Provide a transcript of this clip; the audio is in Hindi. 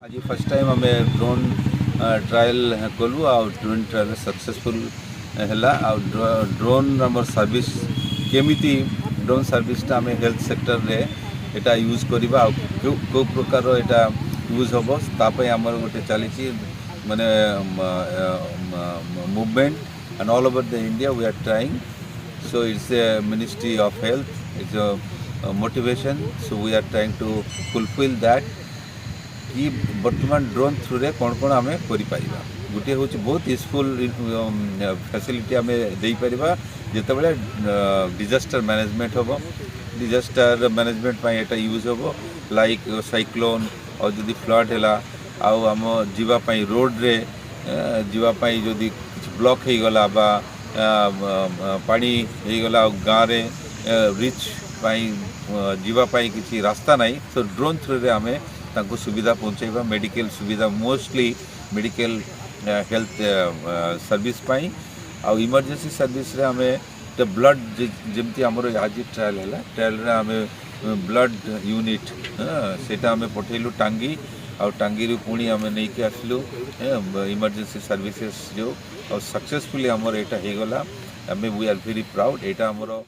आज फर्स्ट टाइम आम ड्रोन ट्रायल कलु आ ड्रोन ट्रायल सक्सेसफुल है ड्रोन आम सर्विस केमिति ड्रोन सर्विसटा आम हेल्थ सेक्टर रे एटा यूज करवा को प्रकार एटा यूज हम तापाई आमर गोटे चली माने movement and all over the India we are trying so it's a ministry of health it's a motivation so we are trying to fulfil that कि बर्तमान ड्रोन थ्रू रे कौन कौन आम कर गोटे हूँ बहुत यूजफुल फैसिलिटी आम दे पार जिते डिजास्टर मैनेजमेंट हम डिजास्टर मैनेजमेंट एटा यूज हम लाइक साइक्लोन और जदि फ्लड है आम जीवाई रोड रे जीवाई जदि ब्लॉक हो गला बा पानी हो गला गाँव रे रिच जीवाई किसी रास्ता नहीं तो ड्रोन थ्रू रे आम तांको सुविधा पहुँचाइबा मेडिकल सुविधा मोस्टली मेडिकल हेल्थ सर्विस पाई आ इमरजेंसी सर्विस रे आमे तो ब्लड जमती आमर आज ट्रायल है ट्रायल रे आमे ब्लड यूनिट सेटा आमे पठेलु टांगी आ टांगी रू पुणी आमे नहीं के आसलु इमरजेंसी सर्विसेस जो और सक्सेसफुली आमर एटा हो गला आमे वी आर वेरी प्राउड एटा आमर